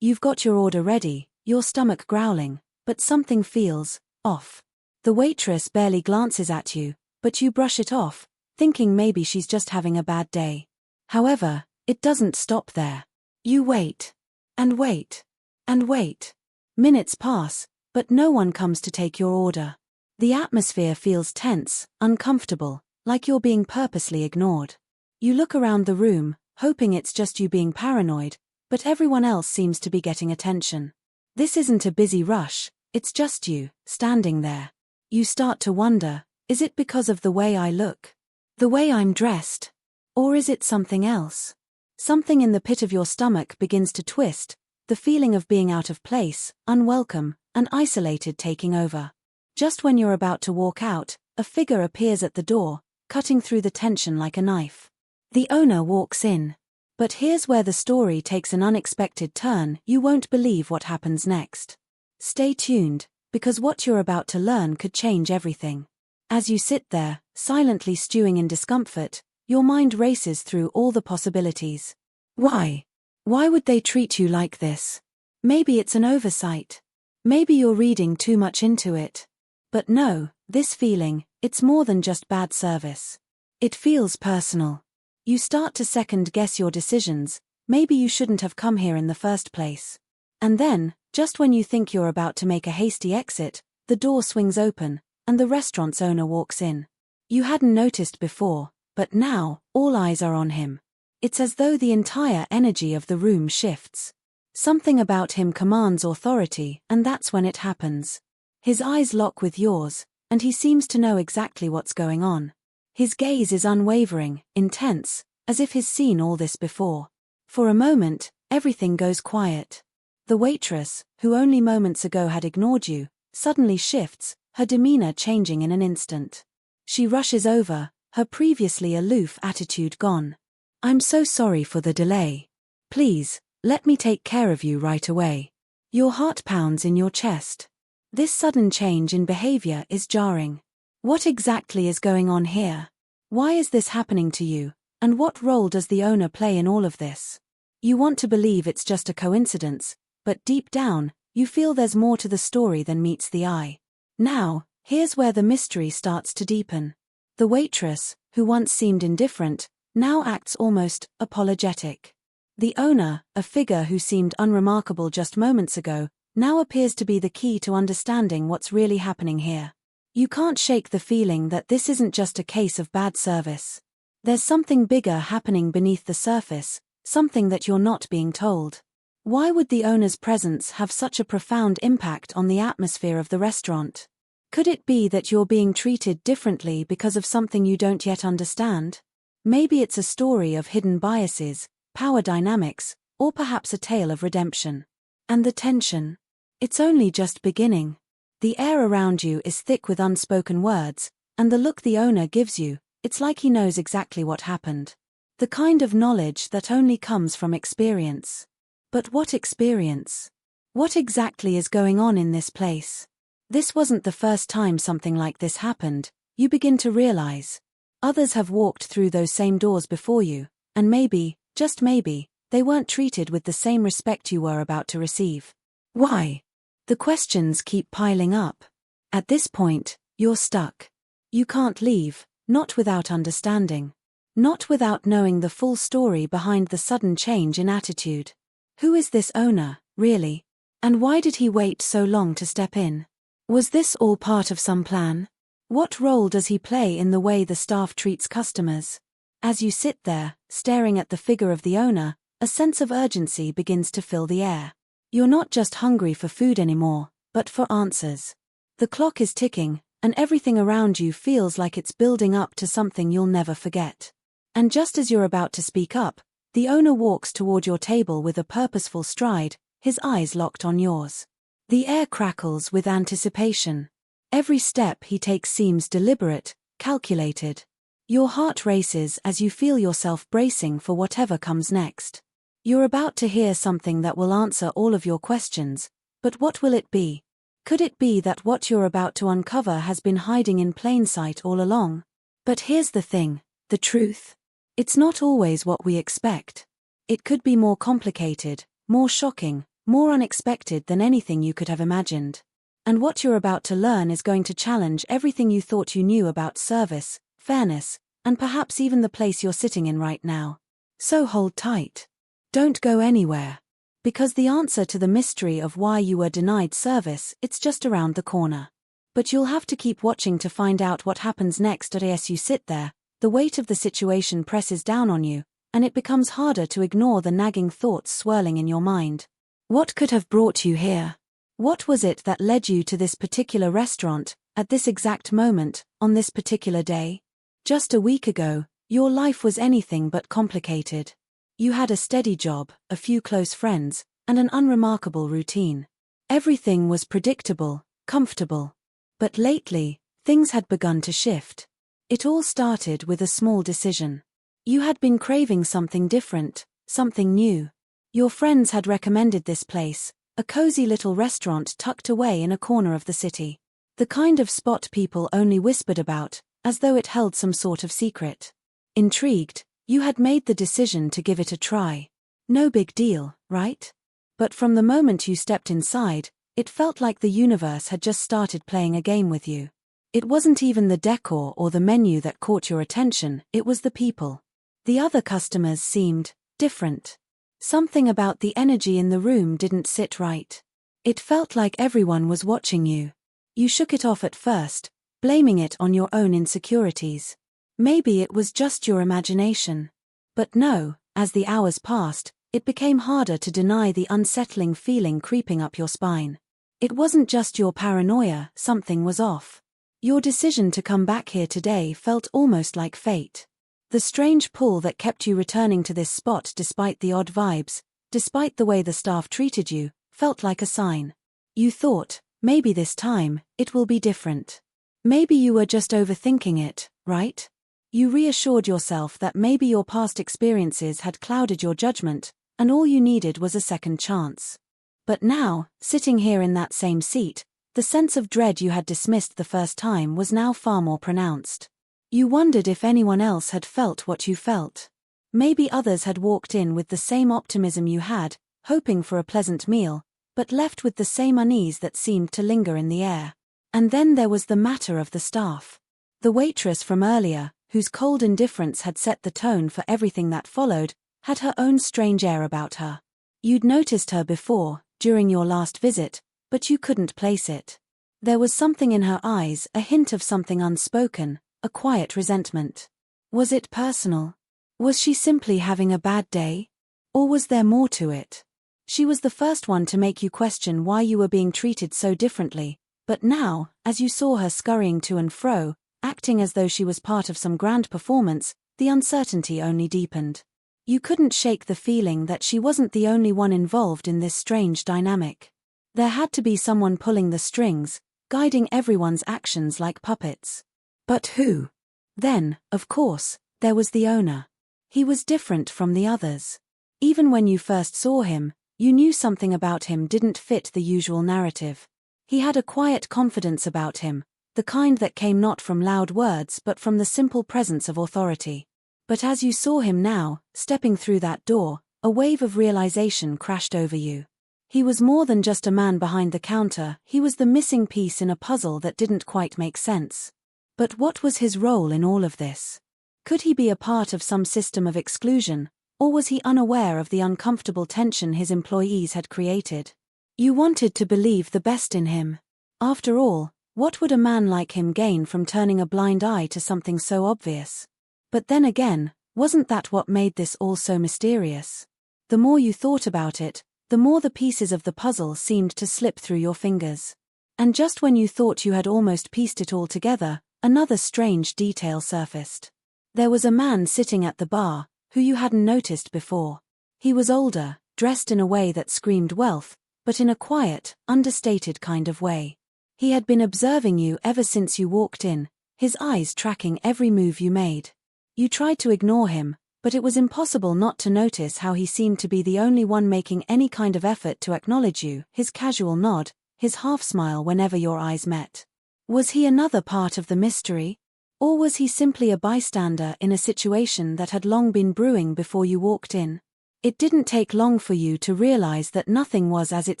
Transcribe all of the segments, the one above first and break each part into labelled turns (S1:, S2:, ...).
S1: You've got your order ready, your stomach growling, but something feels off. The waitress barely glances at you, but you brush it off, thinking maybe she's just having a bad day. However, it doesn't stop there. You wait. And wait. And wait. Minutes pass, but no one comes to take your order. The atmosphere feels tense, uncomfortable, like you're being purposely ignored. You look around the room, hoping it's just you being paranoid, but everyone else seems to be getting attention. This isn't a busy rush, it's just you, standing there. You start to wonder, is it because of the way I look? The way I'm dressed? Or is it something else? Something in the pit of your stomach begins to twist, the feeling of being out of place, unwelcome, and isolated taking over. Just when you're about to walk out, a figure appears at the door, cutting through the tension like a knife. The owner walks in. But here's where the story takes an unexpected turn. You won't believe what happens next. Stay tuned, because what you're about to learn could change everything. As you sit there, silently stewing in discomfort, your mind races through all the possibilities. Why? Why would they treat you like this? Maybe it's an oversight. Maybe you're reading too much into it. But no, this feeling, it's more than just bad service. It feels personal. You start to second-guess your decisions. Maybe you shouldn't have come here in the first place. And then, just when you think you're about to make a hasty exit, the door swings open, and the restaurant's owner walks in. You hadn't noticed before, but now, all eyes are on him. It's as though the entire energy of the room shifts. Something about him commands authority, and that's when it happens. His eyes lock with yours, and he seems to know exactly what's going on. His gaze is unwavering, intense, as if he's seen all this before. For a moment, everything goes quiet. The waitress, who only moments ago had ignored you, suddenly shifts, her demeanor changing in an instant. She rushes over, her previously aloof attitude gone. "I'm so sorry for the delay. Please, let me take care of you right away." Your heart pounds in your chest. This sudden change in behavior is jarring. What exactly is going on here? Why is this happening to you, and what role does the owner play in all of this? You want to believe it's just a coincidence, but deep down, you feel there's more to the story than meets the eye. Now, here's where the mystery starts to deepen. The waitress, who once seemed indifferent, now acts almost apologetic. The owner, a figure who seemed unremarkable just moments ago, now appears to be the key to understanding what's really happening here. You can't shake the feeling that this isn't just a case of bad service. There's something bigger happening beneath the surface, something that you're not being told. Why would the owner's presence have such a profound impact on the atmosphere of the restaurant? Could it be that you're being treated differently because of something you don't yet understand? Maybe it's a story of hidden biases, power dynamics, or perhaps a tale of redemption. And the tension? It's only just beginning. The air around you is thick with unspoken words, and the look the owner gives you, it's like he knows exactly what happened. The kind of knowledge that only comes from experience. But what experience? What exactly is going on in this place? This wasn't the first time something like this happened, you begin to realize. Others have walked through those same doors before you, and maybe, just maybe, they weren't treated with the same respect you were about to receive. Why? The questions keep piling up. At this point, you're stuck. You can't leave, not without understanding. Not without knowing the full story behind the sudden change in attitude. Who is this owner, really? And why did he wait so long to step in? Was this all part of some plan? What role does he play in the way the staff treats customers? As you sit there, staring at the figure of the owner, a sense of urgency begins to fill the air. You're not just hungry for food anymore, but for answers. The clock is ticking, and everything around you feels like it's building up to something you'll never forget. And just as you're about to speak up, the owner walks toward your table with a purposeful stride, his eyes locked on yours. The air crackles with anticipation. Every step he takes seems deliberate, calculated. Your heart races as you feel yourself bracing for whatever comes next. You're about to hear something that will answer all of your questions, but what will it be? Could it be that what you're about to uncover has been hiding in plain sight all along? But here's the thing, the truth. It's not always what we expect. It could be more complicated, more shocking, more unexpected than anything you could have imagined. And what you're about to learn is going to challenge everything you thought you knew about service, fairness, and perhaps even the place you're sitting in right now. So hold tight. Don't go anywhere. Because the answer to the mystery of why you were denied service, it's just around the corner. But you'll have to keep watching to find out what happens next. As you sit there, the weight of the situation presses down on you, and it becomes harder to ignore the nagging thoughts swirling in your mind. What could have brought you here? What was it that led you to this particular restaurant, at this exact moment, on this particular day? Just a week ago, your life was anything but complicated. You had a steady job, a few close friends, and an unremarkable routine. Everything was predictable, comfortable. But lately, things had begun to shift. It all started with a small decision. You had been craving something different, something new. Your friends had recommended this place, a cozy little restaurant tucked away in a corner of the city. The kind of spot people only whispered about, as though it held some sort of secret. Intrigued, you had made the decision to give it a try. No big deal, right? But from the moment you stepped inside, it felt like the universe had just started playing a game with you. It wasn't even the decor or the menu that caught your attention, it was the people. The other customers seemed different. Something about the energy in the room didn't sit right. It felt like everyone was watching you. You shook it off at first, blaming it on your own insecurities. Maybe it was just your imagination. But no, as the hours passed, it became harder to deny the unsettling feeling creeping up your spine. It wasn't just your paranoia, something was off. Your decision to come back here today felt almost like fate. The strange pull that kept you returning to this spot despite the odd vibes, despite the way the staff treated you, felt like a sign. You thought, maybe this time, it will be different. Maybe you were just overthinking it, right? You reassured yourself that maybe your past experiences had clouded your judgment, and all you needed was a second chance. But now, sitting here in that same seat, the sense of dread you had dismissed the first time was now far more pronounced. You wondered if anyone else had felt what you felt. Maybe others had walked in with the same optimism you had, hoping for a pleasant meal, but left with the same unease that seemed to linger in the air. And then there was the matter of the staff. The waitress from earlier, whose cold indifference had set the tone for everything that followed, had her own strange air about her. You'd noticed her before, during your last visit, but you couldn't place it. There was something in her eyes, a hint of something unspoken, a quiet resentment. Was it personal? Was she simply having a bad day? Or was there more to it? She was the first one to make you question why you were being treated so differently, but now, as you saw her scurrying to and fro, acting as though she was part of some grand performance, the uncertainty only deepened. You couldn't shake the feeling that she wasn't the only one involved in this strange dynamic. There had to be someone pulling the strings, guiding everyone's actions like puppets. But who? Then, of course, there was the owner. He was different from the others. Even when you first saw him, you knew something about him didn't fit the usual narrative. He had a quiet confidence about him, the kind that came not from loud words but from the simple presence of authority. But as you saw him now, stepping through that door, a wave of realization crashed over you. He was more than just a man behind the counter, he was the missing piece in a puzzle that didn't quite make sense. But what was his role in all of this? Could he be a part of some system of exclusion, or was he unaware of the uncomfortable tension his employees had created? You wanted to believe the best in him. After all, what would a man like him gain from turning a blind eye to something so obvious? But then again, wasn't that what made this all so mysterious? The more you thought about it, the more the pieces of the puzzle seemed to slip through your fingers. And just when you thought you had almost pieced it all together, another strange detail surfaced. There was a man sitting at the bar, who you hadn't noticed before. He was older, dressed in a way that screamed wealth, but in a quiet, understated kind of way. He had been observing you ever since you walked in, his eyes tracking every move you made. You tried to ignore him, but it was impossible not to notice how he seemed to be the only one making any kind of effort to acknowledge you, his casual nod, his half-smile whenever your eyes met. Was he another part of the mystery? Or was he simply a bystander in a situation that had long been brewing before you walked in? It didn't take long for you to realize that nothing was as it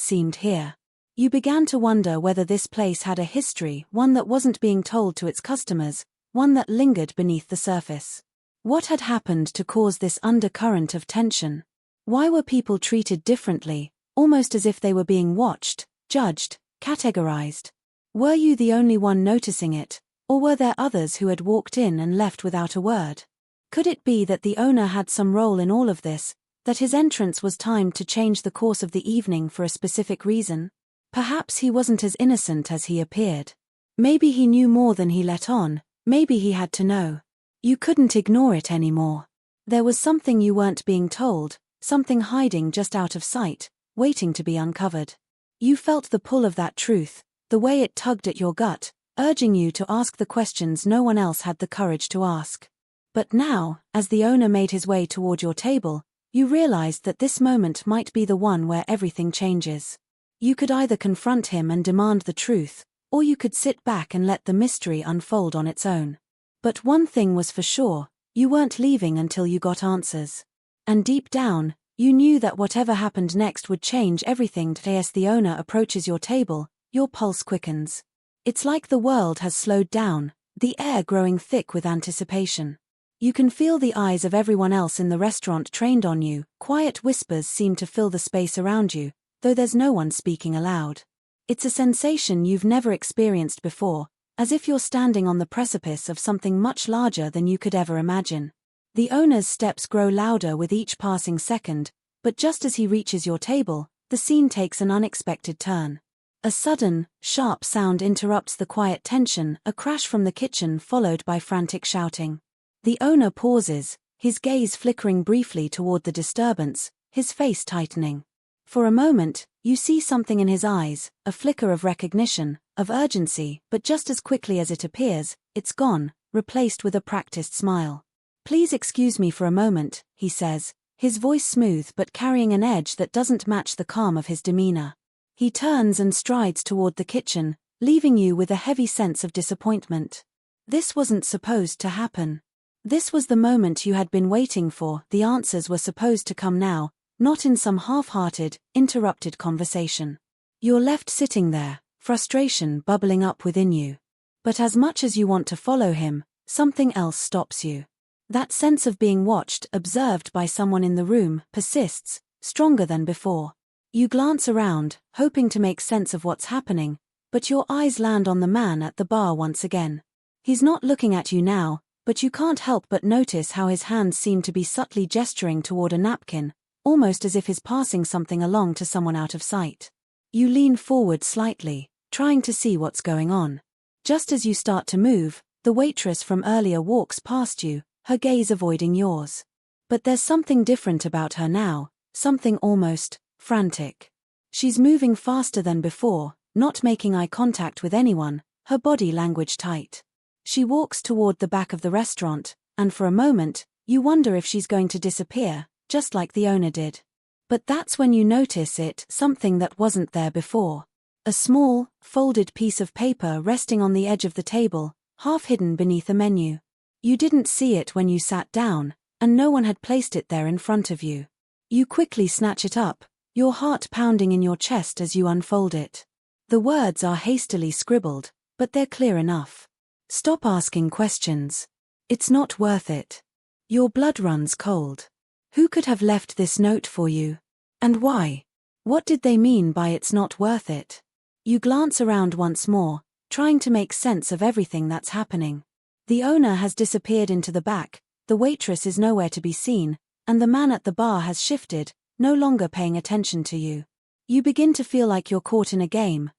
S1: seemed here. You began to wonder whether this place had a history, one that wasn't being told to its customers, one that lingered beneath the surface. What had happened to cause this undercurrent of tension? Why were people treated differently, almost as if they were being watched, judged, categorized? Were you the only one noticing it, or were there others who had walked in and left without a word? Could it be that the owner had some role in all of this, that his entrance was timed to change the course of the evening for a specific reason? Perhaps he wasn't as innocent as he appeared. Maybe he knew more than he let on, maybe he had to know. You couldn't ignore it anymore. There was something you weren't being told, something hiding just out of sight, waiting to be uncovered. You felt the pull of that truth, the way it tugged at your gut, urging you to ask the questions no one else had the courage to ask. But now, as the owner made his way toward your table, you realized that this moment might be the one where everything changes. You could either confront him and demand the truth, or you could sit back and let the mystery unfold on its own. But one thing was for sure, you weren't leaving until you got answers. And deep down, you knew that whatever happened next would change everything. As the owner approaches your table, your pulse quickens. It's like the world has slowed down, the air growing thick with anticipation. You can feel the eyes of everyone else in the restaurant trained on you, quiet whispers seem to fill the space around you, though there's no one speaking aloud. It's a sensation you've never experienced before, as if you're standing on the precipice of something much larger than you could ever imagine. The owner's steps grow louder with each passing second, but just as he reaches your table, the scene takes an unexpected turn. A sudden, sharp sound interrupts the quiet tension, a crash from the kitchen followed by frantic shouting. The owner pauses, his gaze flickering briefly toward the disturbance, his face tightening. For a moment, you see something in his eyes, a flicker of recognition, of urgency, but just as quickly as it appears, it's gone, replaced with a practiced smile. "Please excuse me for a moment," he says, his voice smooth but carrying an edge that doesn't match the calm of his demeanor. He turns and strides toward the kitchen, leaving you with a heavy sense of disappointment. This wasn't supposed to happen. This was the moment you had been waiting for. The answers were supposed to come now, not in some half-hearted, interrupted conversation. You're left sitting there, frustration bubbling up within you. But as much as you want to follow him, something else stops you. That sense of being watched, observed by someone in the room, persists, stronger than before. You glance around, hoping to make sense of what's happening, but your eyes land on the man at the bar once again. He's not looking at you now, but you can't help but notice how his hands seem to be subtly gesturing toward a napkin, almost as if he's passing something along to someone out of sight. You lean forward slightly, trying to see what's going on. Just as you start to move, the waitress from earlier walks past you, her gaze avoiding yours. But there's something different about her now, something almost frantic. She's moving faster than before, not making eye contact with anyone, her body language tight. She walks toward the back of the restaurant, and for a moment, you wonder if she's going to disappear, just like the owner did. But that's when you notice something that wasn't there before. A small, folded piece of paper resting on the edge of the table, half hidden beneath a menu. You didn't see it when you sat down, and no one had placed it there in front of you. You quickly snatch it up, your heart pounding in your chest as you unfold it. The words are hastily scribbled, but they're clear enough. Stop asking questions. It's not worth it. Your blood runs cold. Who could have left this note for you? And why? What did they mean by it's not worth it? You glance around once more, trying to make sense of everything that's happening. The owner has disappeared into the back, the waitress is nowhere to be seen, and the man at the bar has shifted, no longer paying attention to you. You begin to feel like you're caught in a game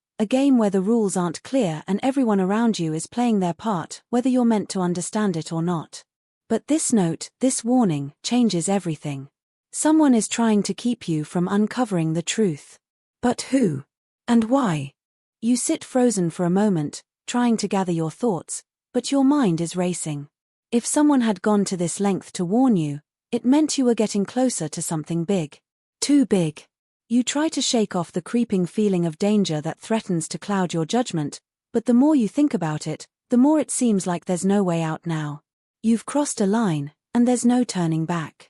S1: where the rules aren't clear and everyone around you is playing their part, whether you're meant to understand it or not. But this note, this warning, changes everything. Someone is trying to keep you from uncovering the truth. But who? And why? You sit frozen for a moment, trying to gather your thoughts, but your mind is racing. If someone had gone to this length to warn you, it meant you were getting closer to something big. Too big. You try to shake off the creeping feeling of danger that threatens to cloud your judgment, but the more you think about it, the more it seems like there's no way out now. You've crossed a line, and there's no turning back.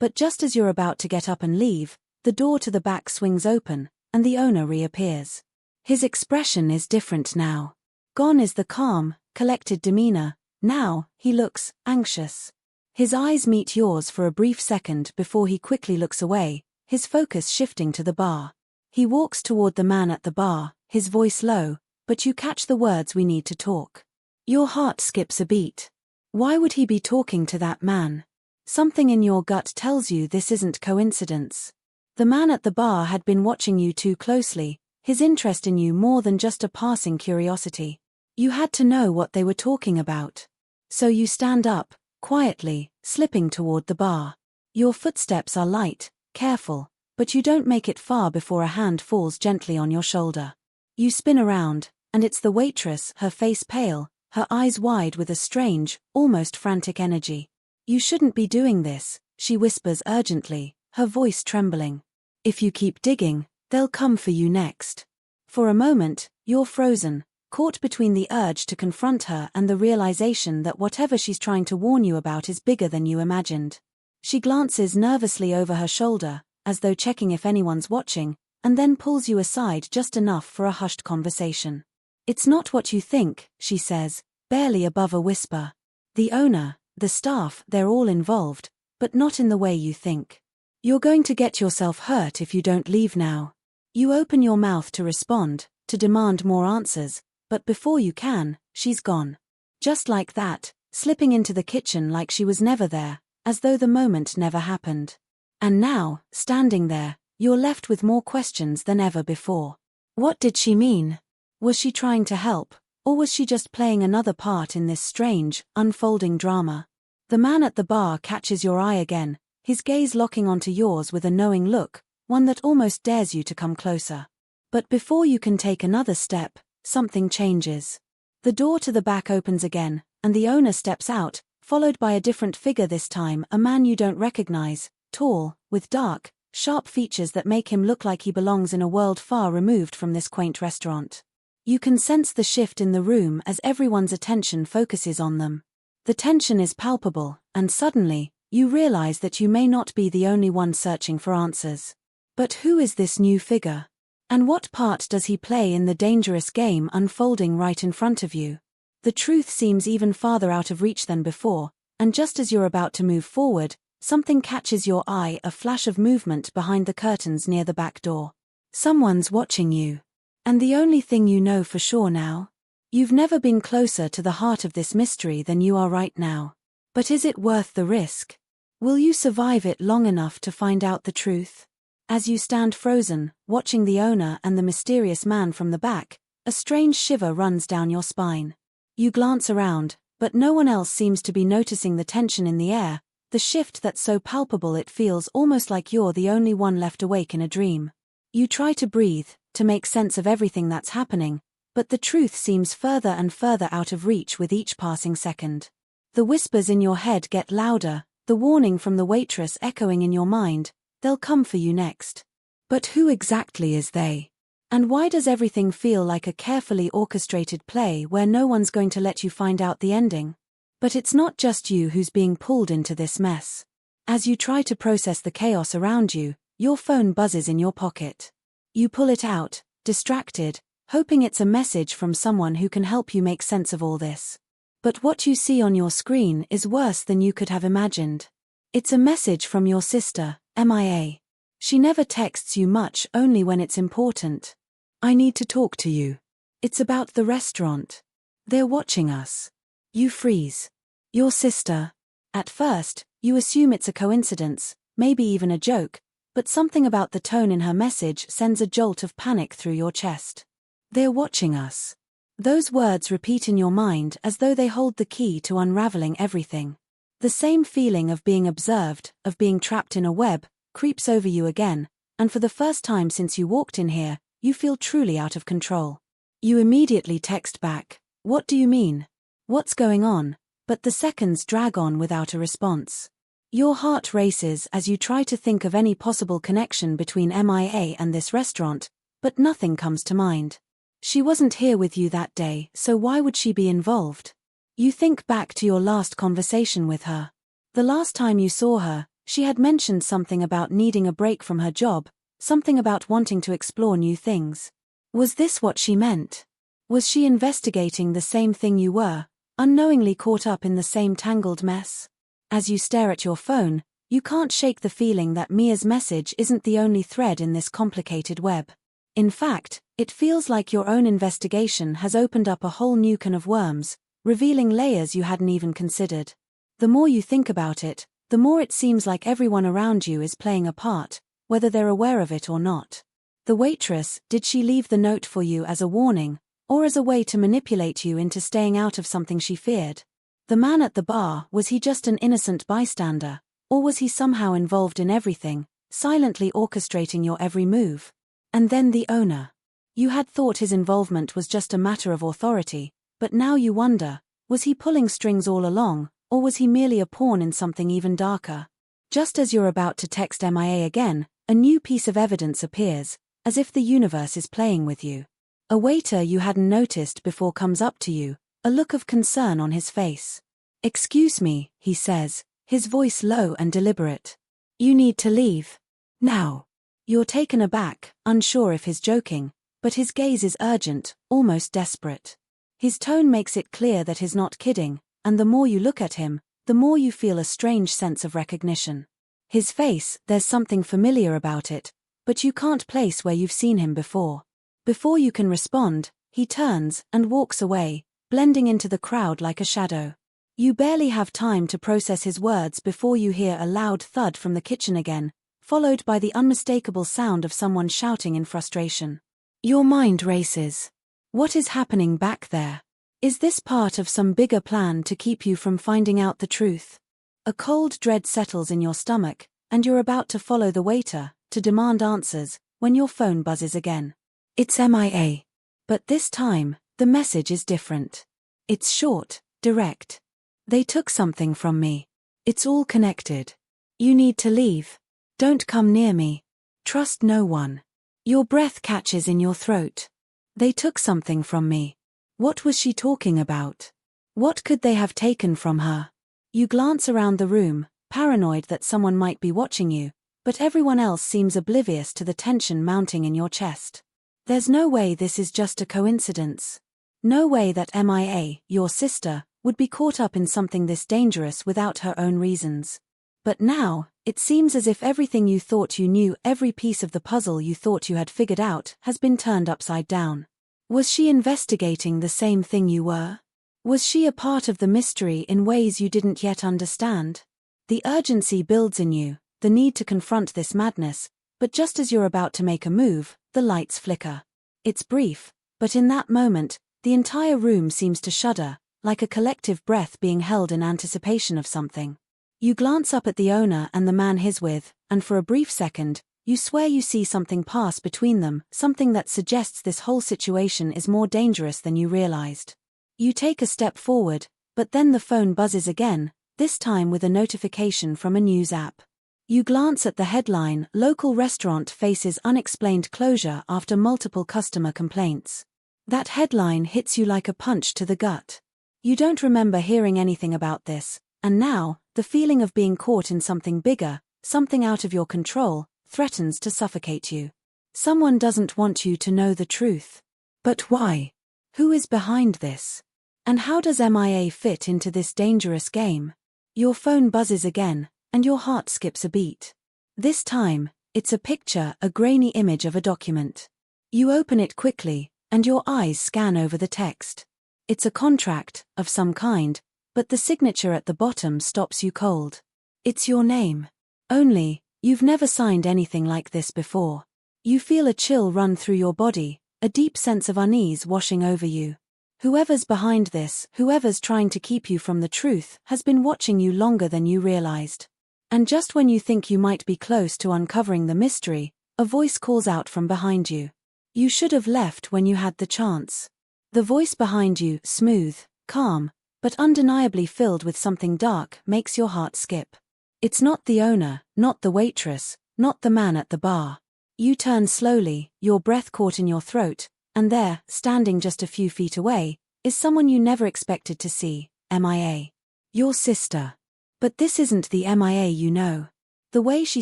S1: But just as you're about to get up and leave, the door to the back swings open, and the owner reappears. His expression is different now. Gone is the calm, collected demeanor. Now, he looks anxious. His eyes meet yours for a brief second before he quickly looks away, his focus shifting to the bar. He walks toward the man at the bar, his voice low, but you catch the words "we need to talk." Your heart skips a beat. Why would he be talking to that man? Something in your gut tells you this isn't coincidence. The man at the bar had been watching you too closely, his interest in you more than just a passing curiosity. You had to know what they were talking about. So you stand up, quietly, slipping toward the bar. Your footsteps are light, careful, but you don't make it far before a hand falls gently on your shoulder. You spin around, and it's the waitress, her face pale, her eyes wide with a strange, almost frantic energy. "You shouldn't be doing this," she whispers urgently, her voice trembling. "If you keep digging, they'll come for you next." For a moment, you're frozen, caught between the urge to confront her and the realization that whatever she's trying to warn you about is bigger than you imagined. She glances nervously over her shoulder, as though checking if anyone's watching, and then pulls you aside just enough for a hushed conversation. "It's not what you think," she says, barely above a whisper. "The owner, the staff, they're all involved, but not in the way you think. You're going to get yourself hurt if you don't leave now." You open your mouth to respond, to demand more answers, but before you can, she's gone. Just like that, slipping into the kitchen like she was never there, as though the moment never happened. And now, standing there, you're left with more questions than ever before. What did she mean? Was she trying to help, or was she just playing another part in this strange, unfolding drama? The man at the bar catches your eye again, his gaze locking onto yours with a knowing look, one that almost dares you to come closer. But before you can take another step, something changes. The door to the back opens again, and the owner steps out, followed by a different figure this time, a man you don't recognize, tall, with dark, sharp features that make him look like he belongs in a world far removed from this quaint restaurant. You can sense the shift in the room as everyone's attention focuses on them. The tension is palpable, and suddenly, you realize that you may not be the only one searching for answers. But who is this new figure? And what part does he play in the dangerous game unfolding right in front of you? The truth seems even farther out of reach than before, and just as you're about to move forward, something catches your eye, a flash of movement behind the curtains near the back door. Someone's watching you. And the only thing you know for sure now? You've never been closer to the heart of this mystery than you are right now. But is it worth the risk? Will you survive it long enough to find out the truth? As you stand frozen, watching the owner and the mysterious man from the back, a strange shiver runs down your spine. You glance around, but no one else seems to be noticing the tension in the air, the shift that's so palpable it feels almost like you're the only one left awake in a dream. You try to breathe, to make sense of everything that's happening, but the truth seems further and further out of reach with each passing second. The whispers in your head get louder, the warning from the waitress echoing in your mind, "They'll come for you next." But who exactly is they? And why does everything feel like a carefully orchestrated play where no one's going to let you find out the ending? But it's not just you who's being pulled into this mess. As you try to process the chaos around you, your phone buzzes in your pocket. You pull it out, distracted, hoping it's a message from someone who can help you make sense of all this. But what you see on your screen is worse than you could have imagined. It's a message from your sister, MIA. She never texts you much, only when it's important. "I need to talk to you. It's about the restaurant. They're watching us." You freeze. Your sister. At first, you assume it's a coincidence, maybe even a joke, but something about the tone in her message sends a jolt of panic through your chest. "They're watching us." Those words repeat in your mind as though they hold the key to unraveling everything. The same feeling of being observed, of being trapped in a web, creeps over you again, and for the first time since you walked in here, you feel truly out of control. You immediately text back, "What do you mean? What's going on?" But the seconds drag on without a response. Your heart races as you try to think of any possible connection between MIA and this restaurant, but nothing comes to mind. She wasn't here with you that day, so why would she be involved? You think back to your last conversation with her. The last time you saw her, She had mentioned something about needing a break from her job, something about wanting to explore new things. Was this what she meant? Was she investigating the same thing you were, unknowingly caught up in the same tangled mess? As you stare at your phone, you can't shake the feeling that Mia's message isn't the only thread in this complicated web. In fact, it feels like your own investigation has opened up a whole new can of worms, revealing layers you hadn't even considered. The more you think about it, the more it seems like everyone around you is playing a part, whether they're aware of it or not. The waitress, did she leave the note for you as a warning, or as a way to manipulate you into staying out of something she feared? The man at the bar, was he just an innocent bystander, or was he somehow involved in everything, silently orchestrating your every move? And then the owner. You had thought his involvement was just a matter of authority, but now you wonder, was he pulling strings all along, or was he merely a pawn in something even darker? Just as you're about to text MIA again, a new piece of evidence appears, as if the universe is playing with you. A waiter you hadn't noticed before comes up to you, a look of concern on his face. "Excuse me," he says, his voice low and deliberate. "You need to leave. Now." You're taken aback, unsure if he's joking, but his gaze is urgent, almost desperate. His tone makes it clear that he's not kidding, and the more you look at him, the more you feel a strange sense of recognition. His face, there's something familiar about it, but you can't place where you've seen him before. Before you can respond, he turns and walks away, blending into the crowd like a shadow. You barely have time to process his words before you hear a loud thud from the kitchen again, followed by the unmistakable sound of someone shouting in frustration. Your mind races. What is happening back there? Is this part of some bigger plan to keep you from finding out the truth? A cold dread settles in your stomach, and you're about to follow the waiter, to demand answers, when your phone buzzes again. It's MIA. But this time, the message is different. It's short, direct. "They took something from me. It's all connected. You need to leave. Don't come near me. Trust no one." Your breath catches in your throat. They took something from me. What was she talking about? What could they have taken from her? You glance around the room, paranoid that someone might be watching you, but everyone else seems oblivious to the tension mounting in your chest. There's no way this is just a coincidence. No way that MIA, your sister, would be caught up in something this dangerous without her own reasons. But now, it seems as if everything you thought you knew, every piece of the puzzle you thought you had figured out, has been turned upside down. Was she investigating the same thing you were? Was she a part of the mystery in ways you didn't yet understand? The urgency builds in you, the need to confront this madness, but just as you're about to make a move, the lights flicker. It's brief, but in that moment, the entire room seems to shudder, like a collective breath being held in anticipation of something. You glance up at the owner and the man he's with, and for a brief second, you swear you see something pass between them, something that suggests this whole situation is more dangerous than you realized. You take a step forward, but then the phone buzzes again, this time with a notification from a news app. You glance at the headline, "Local restaurant faces unexplained closure after multiple customer complaints." That headline hits you like a punch to the gut. You don't remember hearing anything about this, and now, the feeling of being caught in something bigger, something out of your control, threatens to suffocate you. Someone doesn't want you to know the truth. But why? Who is behind this? And how does MIA fit into this dangerous game? Your phone buzzes again, and your heart skips a beat. This time, it's a picture, a grainy image of a document. You open it quickly, and your eyes scan over the text. It's a contract, of some kind, but the signature at the bottom stops you cold. It's your name. Only, you've never signed anything like this before. You feel a chill run through your body, a deep sense of unease washing over you. Whoever's behind this, whoever's trying to keep you from the truth, has been watching you longer than you realized. And just when you think you might be close to uncovering the mystery, a voice calls out from behind you. You should have left when you had the chance. The voice behind you, smooth, calm, but undeniably filled with something dark, makes your heart skip. It's not the owner, not the waitress, not the man at the bar. You turn slowly, your breath caught in your throat, and there, standing just a few feet away, is someone you never expected to see, MIA. Your sister. But this isn't the MIA you know. The way she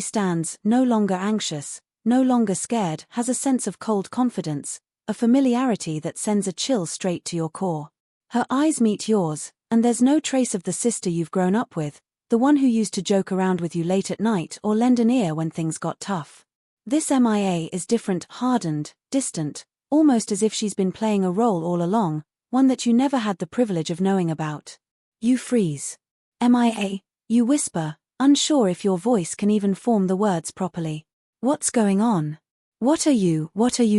S1: stands, no longer anxious, no longer scared, has a sense of cold confidence, a familiarity that sends a chill straight to your core. Her eyes meet yours, and there's no trace of the sister you've grown up with, the one who used to joke around with you late at night or lend an ear when things got tough. This MIA is different, hardened, distant, almost as if she's been playing a role all along, one that you never had the privilege of knowing about. You freeze. MIA, you whisper, unsure if your voice can even form the words properly. What's going on? What are you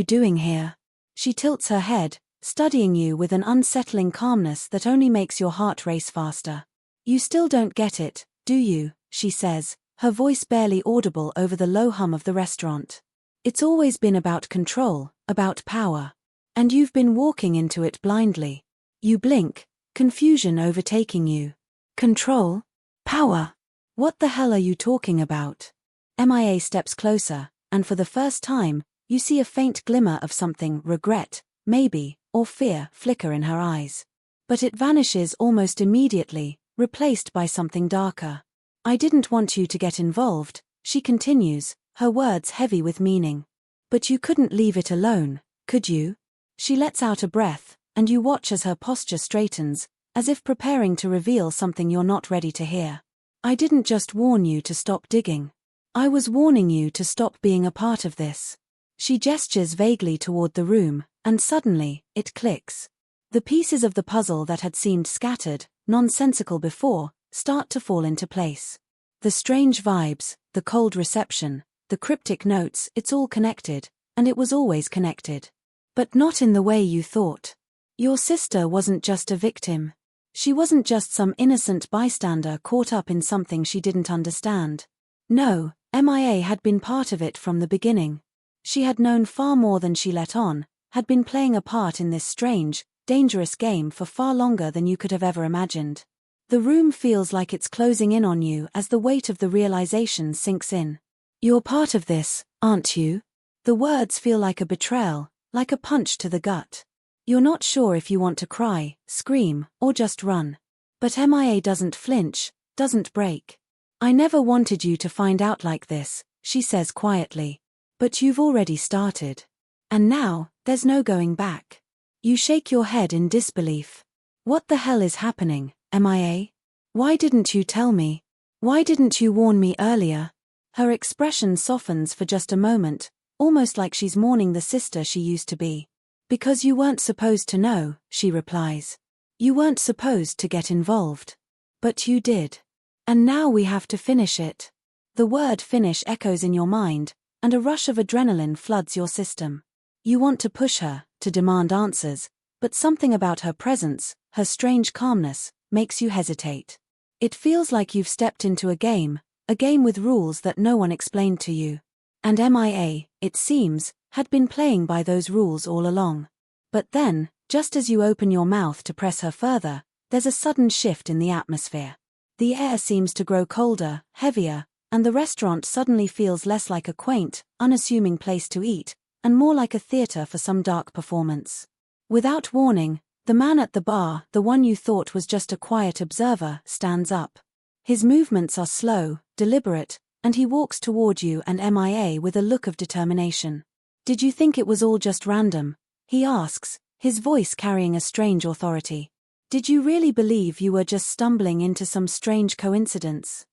S1: doing here? She tilts her head, studying you with an unsettling calmness that only makes your heart race faster. You still don't get it, do you? She says, her voice barely audible over the low hum of the restaurant. It's always been about control, about power. And you've been walking into it blindly. You blink, confusion overtaking you. Control? Power? What the hell are you talking about? MIA steps closer, and for the first time, you see a faint glimmer of something, regret, maybe, or fear, flicker in her eyes. But it vanishes almost immediately, replaced by something darker. I didn't want you to get involved, she continues, her words heavy with meaning. But you couldn't leave it alone, could you? She lets out a breath, and you watch as her posture straightens, as if preparing to reveal something you're not ready to hear. I didn't just warn you to stop digging. I was warning you to stop being a part of this. She gestures vaguely toward the room, and suddenly, it clicks. The pieces of the puzzle that had seemed scattered, nonsensical before, start to fall into place. The strange vibes, the cold reception, the cryptic notes, it's all connected, and it was always connected. But not in the way you thought. Your sister wasn't just a victim. She wasn't just some innocent bystander caught up in something she didn't understand. No, MIA had been part of it from the beginning. She had known far more than she let on, had been playing a part in this strange, dangerous game for far longer than you could have ever imagined. The room feels like it's closing in on you as the weight of the realization sinks in. You're part of this, aren't you? The words feel like a betrayal, like a punch to the gut. You're not sure if you want to cry, scream, or just run. But MIA doesn't flinch, doesn't break. I never wanted you to find out like this, she says quietly. But you've already started. And now, there's no going back. You shake your head in disbelief. What the hell is happening, MIA? Why didn't you tell me? Why didn't you warn me earlier? Her expression softens for just a moment, almost like she's mourning the sister she used to be. Because you weren't supposed to know, she replies. You weren't supposed to get involved. But you did. And now we have to finish it. The word finish echoes in your mind, and a rush of adrenaline floods your system. You want to push her, to demand answers, but something about her presence, her strange calmness, makes you hesitate. It feels like you've stepped into a game with rules that no one explained to you. And MIA, it seems, had been playing by those rules all along. But then, just as you open your mouth to press her further, there's a sudden shift in the atmosphere. The air seems to grow colder, heavier, and the restaurant suddenly feels less like a quaint, unassuming place to eat, and more like a theater for some dark performance. Without warning, the man at the bar, the one you thought was just a quiet observer, stands up. His movements are slow, deliberate, and he walks toward you and MIA with a look of determination. Did you think it was all just random? He asks, his voice carrying a strange authority. Did you really believe you were just stumbling into some strange coincidence?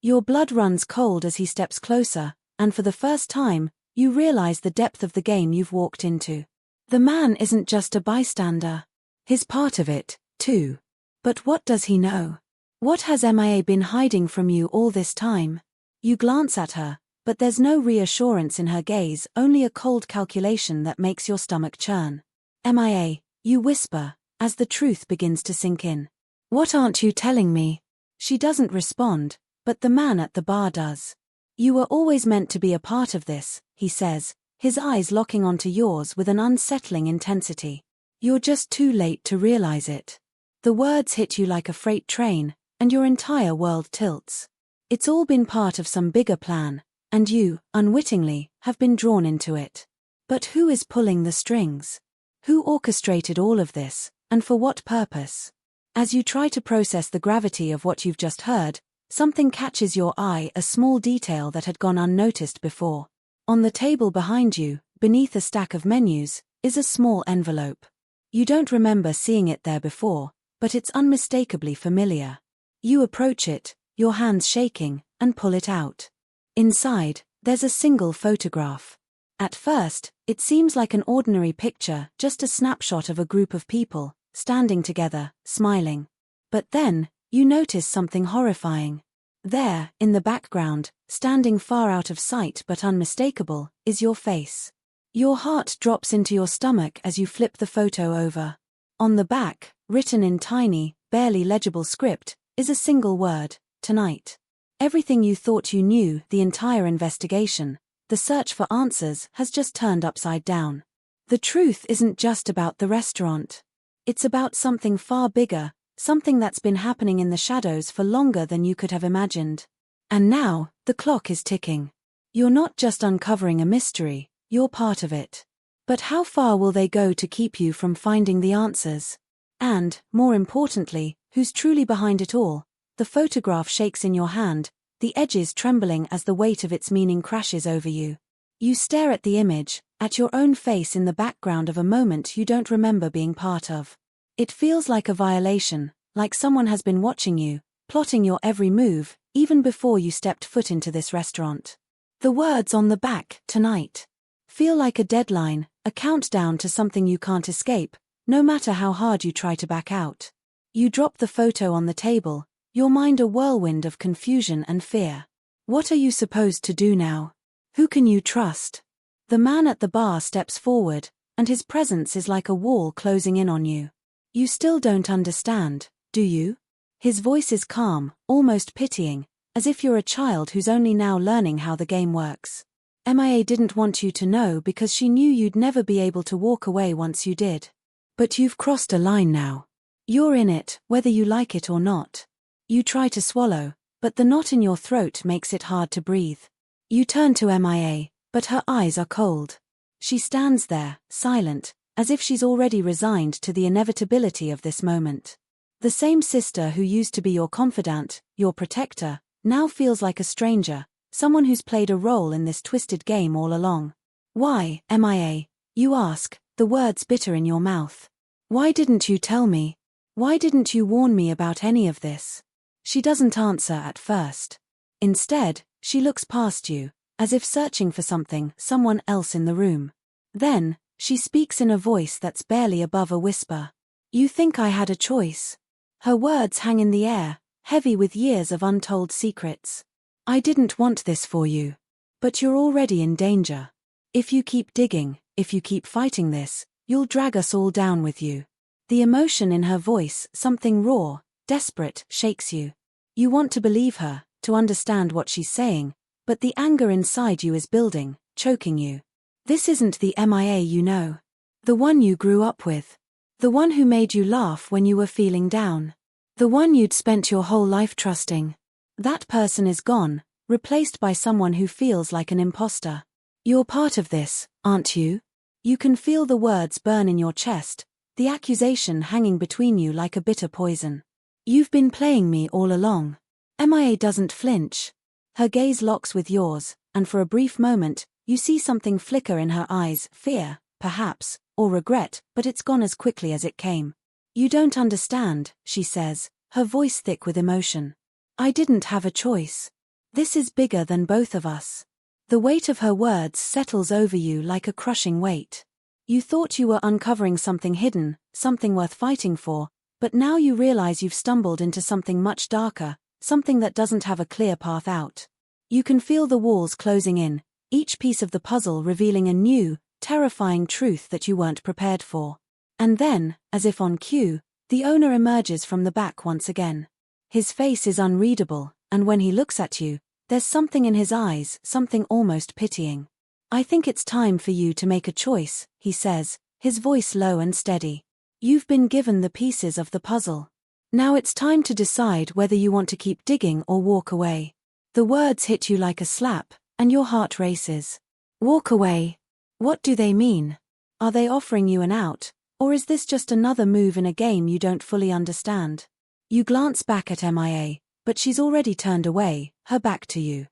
S1: Your blood runs cold as he steps closer, and for the first time, you realize the depth of the game you've walked into. The man isn't just a bystander. He's part of it, too. But what does he know? What has MIA been hiding from you all this time? You glance at her, but there's no reassurance in her gaze, only a cold calculation that makes your stomach churn. MIA, you whisper, as the truth begins to sink in. What aren't you telling me? She doesn't respond, but the man at the bar does. You were always meant to be a part of this, he says, his eyes locking onto yours with an unsettling intensity. You're just too late to realize it. The words hit you like a freight train, and your entire world tilts. It's all been part of some bigger plan, and you, unwittingly, have been drawn into it. But who is pulling the strings? Who orchestrated all of this, and for what purpose? As you try to process the gravity of what you've just heard, Something catches your eye, a small detail that had gone unnoticed before. On the table behind you, beneath a stack of menus, is a small envelope. You don't remember seeing it there before, but it's unmistakably familiar. You approach it, your hands shaking, and pull it out. Inside, there's a single photograph. At first, it seems like an ordinary picture, just a snapshot of a group of people, standing together, smiling. But then, you notice something horrifying. There, in the background, standing far out of sight but unmistakable, is your face. Your heart drops into your stomach as you flip the photo over. On the back, written in tiny, barely legible script, is a single word: tonight. Everything you thought you knew, the entire investigation, the search for answers, has just turned upside down. The truth isn't just about the restaurant. It's about something far bigger, something that's been happening in the shadows for longer than you could have imagined. And now, the clock is ticking. You're not just uncovering a mystery, you're part of it. But how far will they go to keep you from finding the answers? And, more importantly, who's truly behind it all? The photograph shakes in your hand, the edges trembling as the weight of its meaning crashes over you. You stare at the image, at your own face in the background of a moment you don't remember being part of. It feels like a violation, like someone has been watching you, plotting your every move, even before you stepped foot into this restaurant. The words on the back, tonight, feel like a deadline, a countdown to something you can't escape, no matter how hard you try to back out. You drop the photo on the table, your mind a whirlwind of confusion and fear. What are you supposed to do now? Who can you trust? The man at the bar steps forward, and his presence is like a wall closing in on you. You still don't understand, do you? His voice is calm, almost pitying, as if you're a child who's only now learning how the game works. MIA didn't want you to know because she knew you'd never be able to walk away once you did. But you've crossed a line now. You're in it, whether you like it or not. You try to swallow, but the knot in your throat makes it hard to breathe. You turn to MIA, but her eyes are cold. She stands there, silent, as if she's already resigned to the inevitability of this moment. The same sister who used to be your confidant, your protector, now feels like a stranger, someone who's played a role in this twisted game all along. Why, MIA? You ask, the words bitter in your mouth. Why didn't you tell me? Why didn't you warn me about any of this? She doesn't answer at first. Instead, she looks past you, as if searching for something, someone else in the room. Then, she speaks in a voice that's barely above a whisper. You think I had a choice? Her words hang in the air, heavy with years of untold secrets. I didn't want this for you. But you're already in danger. If you keep digging, if you keep fighting this, you'll drag us all down with you. The emotion in her voice, something raw, desperate, shakes you. You want to believe her, to understand what she's saying, but the anger inside you is building, choking you. This isn't the MIA you know. The one you grew up with. The one who made you laugh when you were feeling down. The one you'd spent your whole life trusting. That person is gone, replaced by someone who feels like an imposter. You're part of this, aren't you? You can feel the words burn in your chest, the accusation hanging between you like a bitter poison. You've been playing me all along. MIA doesn't flinch. Her gaze locks with yours, and for a brief moment, you see something flicker in her eyes, fear, perhaps, or regret, but it's gone as quickly as it came. You don't understand, she says, her voice thick with emotion. I didn't have a choice. This is bigger than both of us. The weight of her words settles over you like a crushing weight. You thought you were uncovering something hidden, something worth fighting for, but now you realize you've stumbled into something much darker, something that doesn't have a clear path out. You can feel the walls closing in, each piece of the puzzle revealing a new, terrifying truth that you weren't prepared for. And then, as if on cue, the owner emerges from the back once again. His face is unreadable, and when he looks at you, there's something in his eyes, something almost pitying. I think it's time for you to make a choice, he says, his voice low and steady. You've been given the pieces of the puzzle. Now it's time to decide whether you want to keep digging or walk away. The words hit you like a slap, and your heart races. Walk away. What do they mean? Are they offering you an out, or is this just another move in a game you don't fully understand? You glance back at MIA, But she's already turned away, her back to you.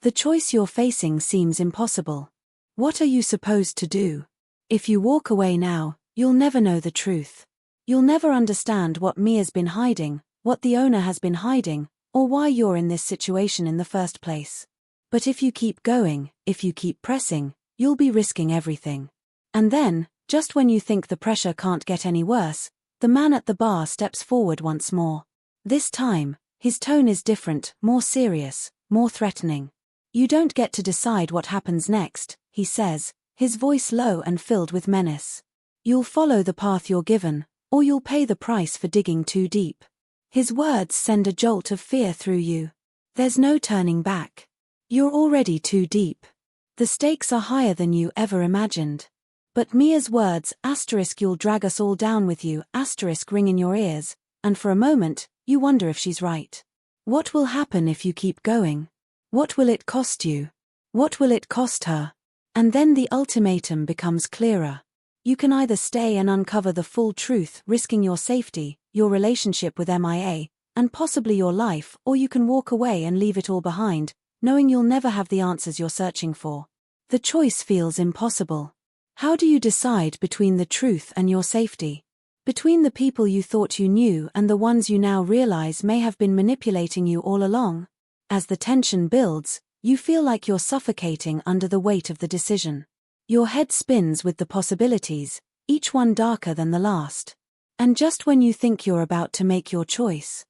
S1: The choice you're facing seems impossible. What are you supposed to do? If you walk away now, you'll never know the truth. You'll never understand what Mia's been hiding, what the owner has been hiding, or why you're in this situation in the first place. But if you keep going, if you keep pressing, you'll be risking everything. And then, just when you think the pressure can't get any worse, the man at the bar steps forward once more. This time, his tone is different, more serious, more threatening. You don't get to decide what happens next, he says, his voice low and filled with menace. You'll follow the path you're given, or you'll pay the price for digging too deep. His words send a jolt of fear through you. There's no turning back. You're already too deep. The stakes are higher than you ever imagined. But Mia's words, you'll drag us all down with you, ring in your ears, and for a moment, you wonder if she's right. What will happen if you keep going? What will it cost you? What will it cost her? And then the ultimatum becomes clearer. You can either stay and uncover the full truth, risking your safety, your relationship with Mia, and possibly your life, or you can walk away and leave it all behind, knowing you'll never have the answers you're searching for. The choice feels impossible. How do you decide between the truth and your safety? Between the people you thought you knew and the ones you now realize may have been manipulating you all along? As the tension builds, you feel like you're suffocating under the weight of the decision. Your head spins with the possibilities, each one darker than the last. And just when you think you're about to make your choice,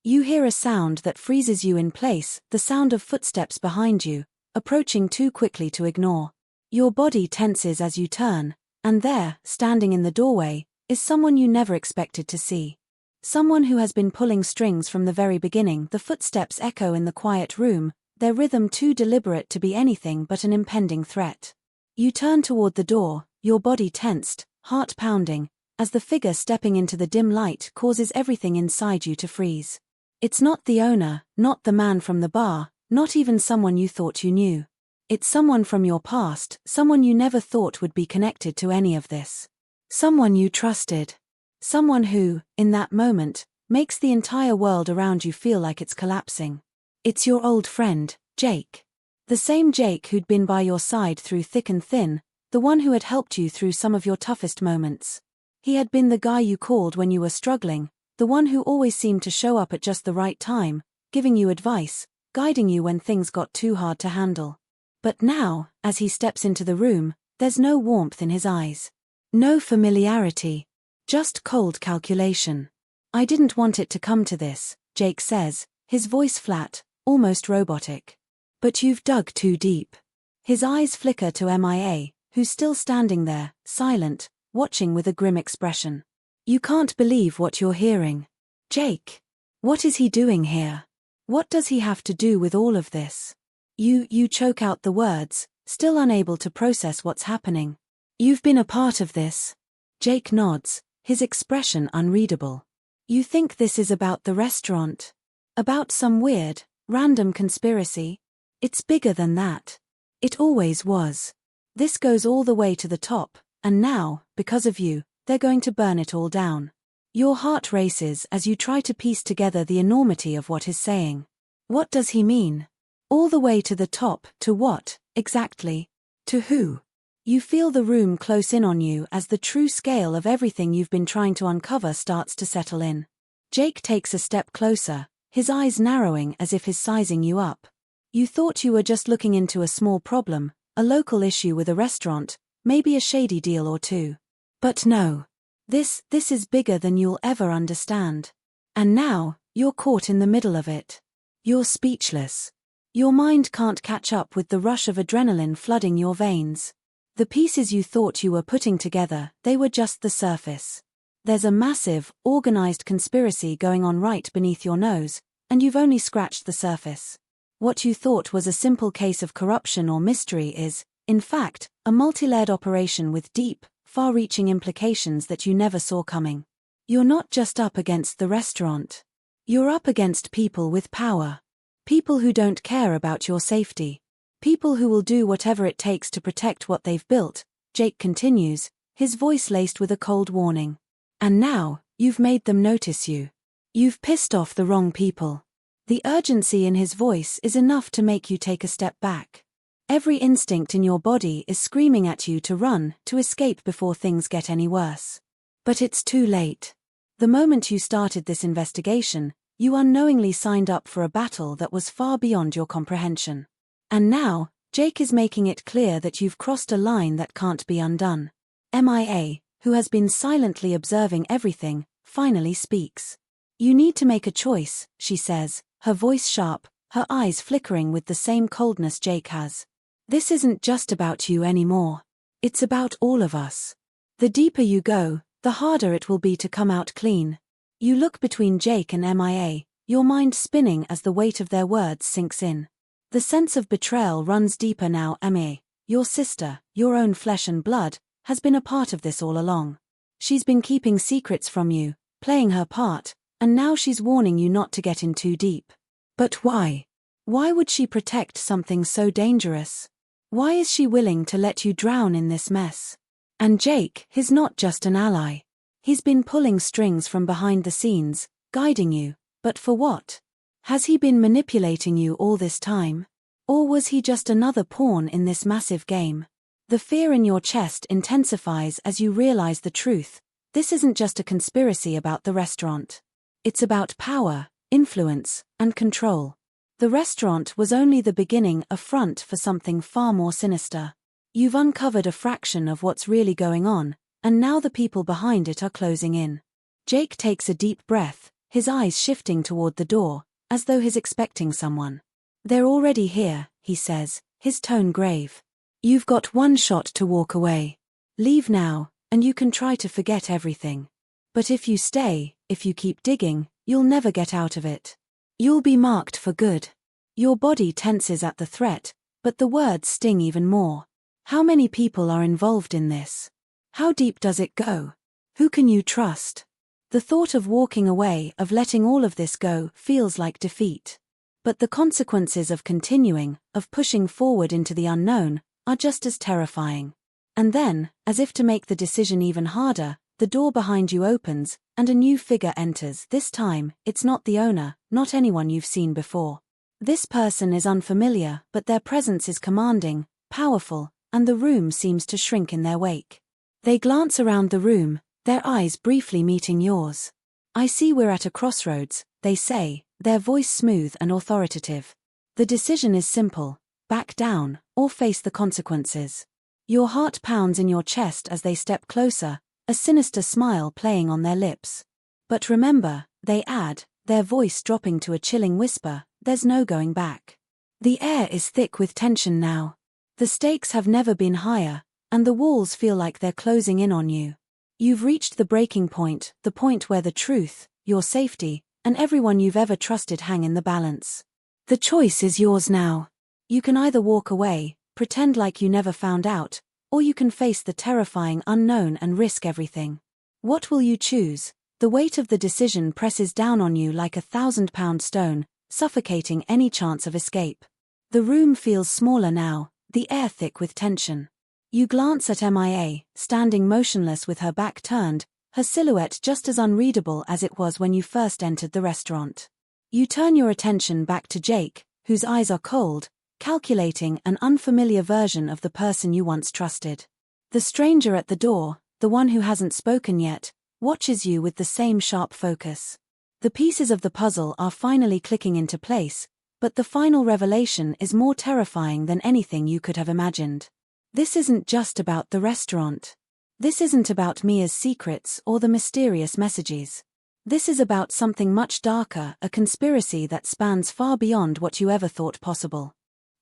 S1: you hear a sound that freezes you in place, the sound of footsteps behind you, approaching too quickly to ignore. Your body tenses as you turn, and there, standing in the doorway, is someone you never expected to see. Someone who has been pulling strings from the very beginning. The footsteps echo in the quiet room, their rhythm too deliberate to be anything but an impending threat. You turn toward the door, your body tensed, heart pounding, as the figure stepping into the dim light causes everything inside you to freeze. It's not the owner, not the man from the bar, not even someone you thought you knew. It's someone from your past, someone you never thought would be connected to any of this. Someone you trusted. Someone who, in that moment, makes the entire world around you feel like it's collapsing. It's your old friend, Jake. The same Jake who'd been by your side through thick and thin, the one who had helped you through some of your toughest moments. He had been the guy you called when you were struggling, the one who always seemed to show up at just the right time, giving you advice, guiding you when things got too hard to handle. But now, as he steps into the room, there's no warmth in his eyes. No familiarity. Just cold calculation. I didn't want it to come to this, Jake says, his voice flat, almost robotic. But you've dug too deep. His eyes flicker to Mia, who's still standing there, silent, watching with a grim expression. You can't believe what you're hearing. Jake. What is he doing here? What does he have to do with all of this? You choke out the words, still unable to process what's happening. You've been a part of this. Jake nods, his expression unreadable. You think this is about the restaurant? About some weird, random conspiracy? It's bigger than that. It always was. This goes all the way to the top, and now, because of you, they're going to burn it all down. Your heart races as you try to piece together the enormity of what he's saying. What does he mean? All the way to the top, to what, exactly? To who? You feel the room close in on you as the true scale of everything you've been trying to uncover starts to settle in. Jake takes a step closer, his eyes narrowing as if he's sizing you up. You thought you were just looking into a small problem, a local issue with a restaurant, maybe a shady deal or two. But no. This is bigger than you'll ever understand. And now, you're caught in the middle of it. You're speechless. Your mind can't catch up with the rush of adrenaline flooding your veins. The pieces you thought you were putting together, they were just the surface. There's a massive, organized conspiracy going on right beneath your nose, and you've only scratched the surface. What you thought was a simple case of corruption or mystery is, in fact, a multi-layered operation with deep, far-reaching implications that you never saw coming. You're not just up against the restaurant. You're up against people with power. People who don't care about your safety. People who will do whatever it takes to protect what they've built, Jake continues, his voice laced with a cold warning. And now, you've made them notice you. You've pissed off the wrong people. The urgency in his voice is enough to make you take a step back. Every instinct in your body is screaming at you to run, to escape before things get any worse. But it's too late. The moment you started this investigation, you unknowingly signed up for a battle that was far beyond your comprehension. And now, Jake is making it clear that you've crossed a line that can't be undone. MIA, who has been silently observing everything, finally speaks. You need to make a choice, she says, her voice sharp, her eyes flickering with the same coldness Jake has. This isn't just about you anymore. It's about all of us. The deeper you go, the harder it will be to come out clean. You look between Jake and MIA, your mind spinning as the weight of their words sinks in. The sense of betrayal runs deeper now. MIA, your sister, your own flesh and blood, has been a part of this all along. She's been keeping secrets from you, playing her part, and now she's warning you not to get in too deep. But why? Why would she protect something so dangerous? Why is she willing to let you drown in this mess? And Jake, he's not just an ally. He's been pulling strings from behind the scenes, guiding you, but for what? Has he been manipulating you all this time? Or was he just another pawn in this massive game? The fear in your chest intensifies as you realize the truth. This isn't just a conspiracy about the restaurant. It's about power, influence, and control. The restaurant was only the beginning, a front for something far more sinister. You've uncovered a fraction of what's really going on, and now the people behind it are closing in. Jake takes a deep breath, his eyes shifting toward the door, as though he's expecting someone. They're already here, he says, his tone grave. You've got one shot to walk away. Leave now, and you can try to forget everything. But if you stay, if you keep digging, you'll never get out of it. You'll be marked for good. Your body tenses at the threat, but the words sting even more. How many people are involved in this? How deep does it go? Who can you trust? The thought of walking away, of letting all of this go, feels like defeat. But the consequences of continuing, of pushing forward into the unknown, are just as terrifying. And then, as if to make the decision even harder, the door behind you opens, and a new figure enters. This time, it's not the owner, not anyone you've seen before. This person is unfamiliar, but their presence is commanding, powerful, and the room seems to shrink in their wake. They glance around the room, their eyes briefly meeting yours. I see we're at a crossroads, they say, their voice smooth and authoritative. The decision is simple: back down, or face the consequences. Your heart pounds in your chest as they step closer, a sinister smile playing on their lips. But remember, they add, their voice dropping to a chilling whisper, there's no going back. The air is thick with tension now. The stakes have never been higher, and the walls feel like they're closing in on you. You've reached the breaking point, the point where the truth, your safety, and everyone you've ever trusted hang in the balance. The choice is yours now. You can either walk away, pretend like you never found out, or you can face the terrifying unknown and risk everything. What will you choose? The weight of the decision presses down on you like a 1,000-pound stone, suffocating any chance of escape. The room feels smaller now, the air thick with tension. You glance at MIA, standing motionless with her back turned, her silhouette just as unreadable as it was when you first entered the restaurant. You turn your attention back to Jake, whose eyes are cold, calculating, an unfamiliar version of the person you once trusted. The stranger at the door, the one who hasn't spoken yet, watches you with the same sharp focus. The pieces of the puzzle are finally clicking into place, but the final revelation is more terrifying than anything you could have imagined. This isn't just about the restaurant. This isn't about Mia's secrets or the mysterious messages. This is about something much darker, a conspiracy that spans far beyond what you ever thought possible.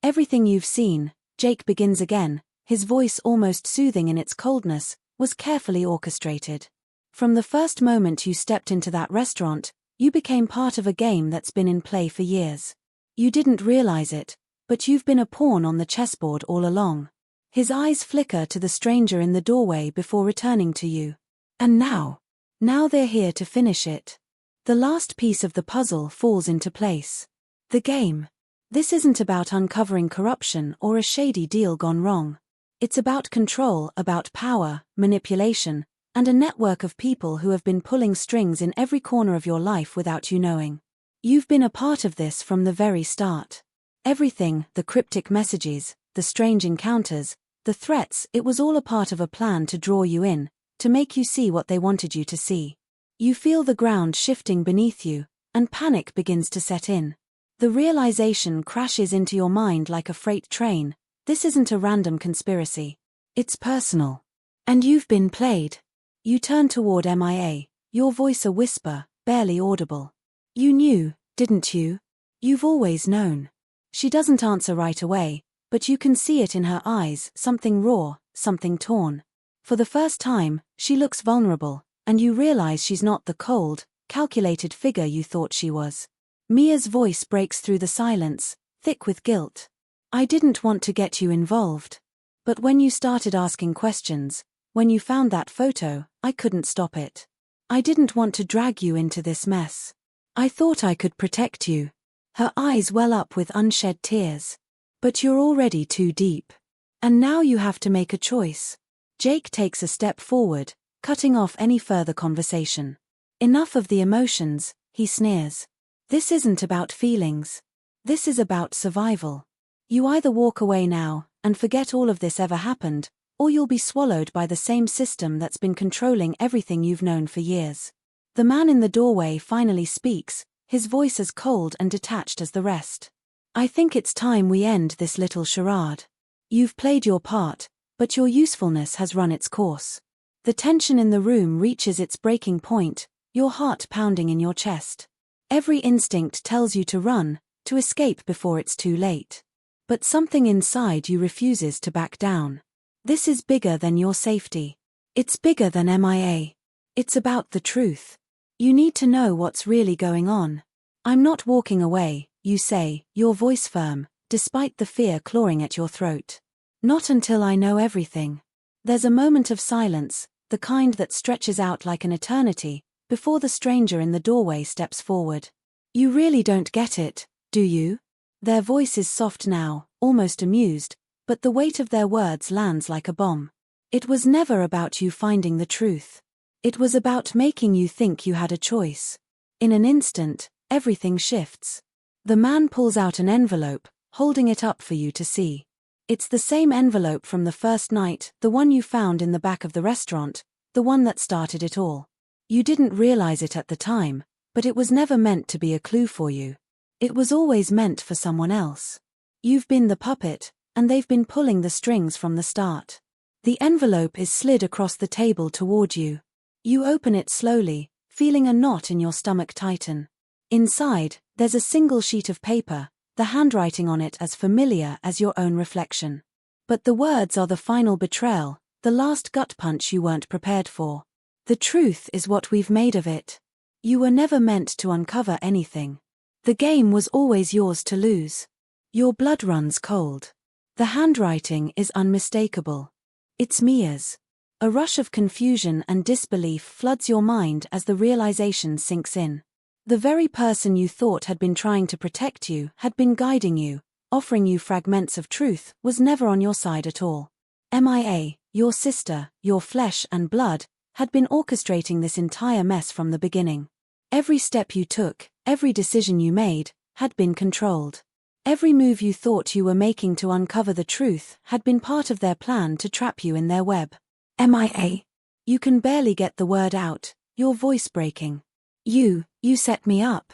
S1: Everything you've seen, Jake begins again, his voice almost soothing in its coldness, was carefully orchestrated. From the first moment you stepped into that restaurant, you became part of a game that's been in play for years. You didn't realize it, but you've been a pawn on the chessboard all along. His eyes flicker to the stranger in the doorway before returning to you. And now they're here to finish it. The last piece of the puzzle falls into place. The game. This isn't about uncovering corruption or a shady deal gone wrong. It's about control, about power, manipulation, and a network of people who have been pulling strings in every corner of your life without you knowing. You've been a part of this from the very start. Everything, the cryptic messages, the strange encounters, the threats, it was all a part of a plan to draw you in, to make you see what they wanted you to see. You feel the ground shifting beneath you, and panic begins to set in. The realization crashes into your mind like a freight train. This isn't a random conspiracy. It's personal. And you've been played. You turn toward MIA, your voice a whisper, barely audible. You knew, didn't you? You've always known. She doesn't answer right away, but you can see it in her eyes, something raw, something torn. For the first time, she looks vulnerable, and you realize she's not the cold, calculated figure you thought she was. Mia's voice breaks through the silence, thick with guilt. I didn't want to get you involved. But when you started asking questions, when you found that photo, I couldn't stop it. I didn't want to drag you into this mess. I thought I could protect you. Her eyes well up with unshed tears. But you're already too deep. And now you have to make a choice. Jake takes a step forward, cutting off any further conversation. Enough of the emotions, he sneers. This isn't about feelings. This is about survival. You either walk away now, and forget all of this ever happened, or you'll be swallowed by the same system that's been controlling everything you've known for years. The man in the doorway finally speaks, his voice as cold and detached as the rest. I think it's time we end this little charade. You've played your part, but your usefulness has run its course. The tension in the room reaches its breaking point, your heart pounding in your chest. Every instinct tells you to run, to escape before it's too late. But something inside you refuses to back down. This is bigger than your safety. It's bigger than MIA. It's about the truth. You need to know what's really going on. I'm not walking away, you say, your voice firm, despite the fear clawing at your throat. Not until I know everything. There's a moment of silence, the kind that stretches out like an eternity, before the stranger in the doorway steps forward. You really don't get it, do you? Their voice is soft now, almost amused, but the weight of their words lands like a bomb. It was never about you finding the truth. It was about making you think you had a choice. In an instant, everything shifts. The man pulls out an envelope, holding it up for you to see. It's the same envelope from the first night, the one you found in the back of the restaurant, the one that started it all. You didn't realize it at the time, but it was never meant to be a clue for you. It was always meant for someone else. You've been the puppet, and they've been pulling the strings from the start. The envelope is slid across the table toward you. You open it slowly, feeling a knot in your stomach tighten. Inside, there's a single sheet of paper, the handwriting on it as familiar as your own reflection. But the words are the final betrayal, the last gut punch you weren't prepared for. The truth is what we've made of it. You were never meant to uncover anything. The game was always yours to lose. Your blood runs cold. The handwriting is unmistakable. It's Mia's. A rush of confusion and disbelief floods your mind as the realization sinks in. The very person you thought had been trying to protect you, had been guiding you, offering you fragments of truth, was never on your side at all. MIA, your sister, your flesh and blood, had been orchestrating this entire mess from the beginning. Every step you took, every decision you made, had been controlled. Every move you thought you were making to uncover the truth had been part of their plan to trap you in their web. MIA. You can barely get the word out, your voice breaking. You set me up.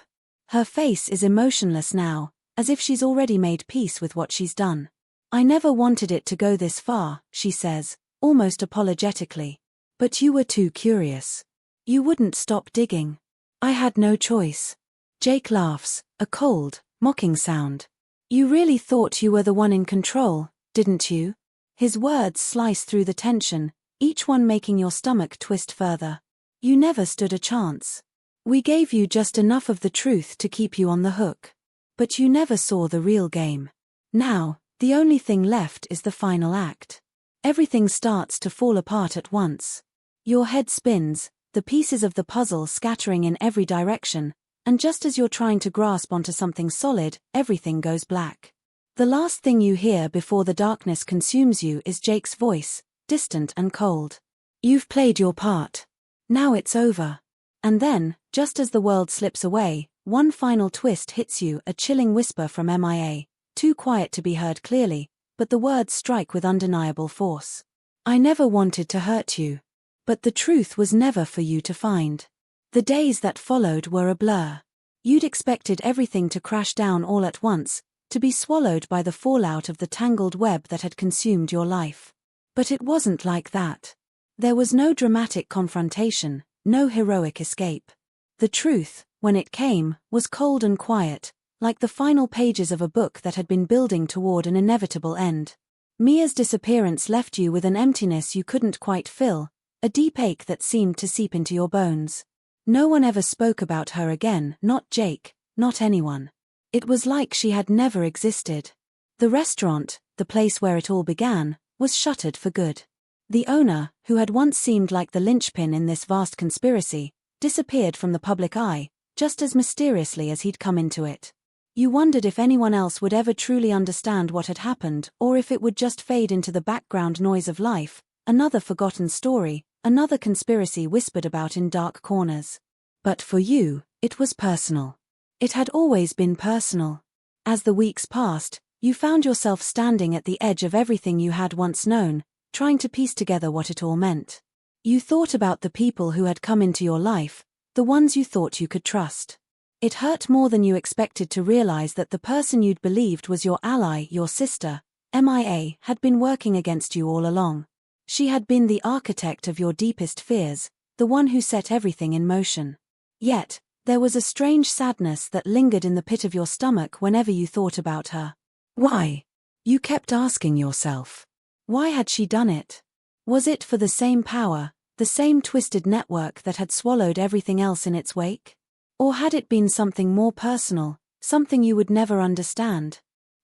S1: Her face is emotionless now, as if she's already made peace with what she's done. I never wanted it to go this far, she says, almost apologetically. But you were too curious. You wouldn't stop digging. I had no choice. Jake laughs, a cold, mocking sound. You really thought you were the one in control, didn't you? His words slice through the tension, each one making your stomach twist further. You never stood a chance. We gave you just enough of the truth to keep you on the hook. But you never saw the real game. Now, the only thing left is the final act. Everything starts to fall apart at once. Your head spins, the pieces of the puzzle scattering in every direction, and just as you're trying to grasp onto something solid, everything goes black. The last thing you hear before the darkness consumes you is Jake's voice, distant and cold. You've played your part. Now it's over. And then, just as the world slips away, One final twist hits you, a chilling whisper from MIA, too quiet to be heard clearly, but the words strike with undeniable force. I never wanted to hurt you. But the truth was never for you to find. The days that followed were a blur. You'd expected everything to crash down all at once, to be swallowed by the fallout of the tangled web that had consumed your life. But it wasn't like that. There was no dramatic confrontation, no heroic escape. The truth, when it came, was cold and quiet, like the final pages of a book that had been building toward an inevitable end. Mia's disappearance left you with an emptiness you couldn't quite fill, a deep ache that seemed to seep into your bones. No one ever spoke about her again, not Jake, not anyone. It was like she had never existed. The restaurant, the place where it all began, was shuttered for good. The owner, who had once seemed like the linchpin in this vast conspiracy, disappeared from the public eye, just as mysteriously as he'd come into it. You wondered if anyone else would ever truly understand what had happened, or if it would just fade into the background noise of life, another forgotten story, another conspiracy whispered about in dark corners. But for you, it was personal. It had always been personal. As the weeks passed, you found yourself standing at the edge of everything you had once known, trying to piece together what it all meant. You thought about the people who had come into your life, the ones you thought you could trust. It hurt more than you expected to realize that the person you'd believed was your ally, your sister, MIA, had been working against you all along. She had been the architect of your deepest fears, the one who set everything in motion. Yet, there was a strange sadness that lingered in the pit of your stomach whenever you thought about her. Why? You kept asking yourself. Why had she done it? Was it for the same power, the same twisted network that had swallowed everything else in its wake? Or had it been something more personal, something you would never understand?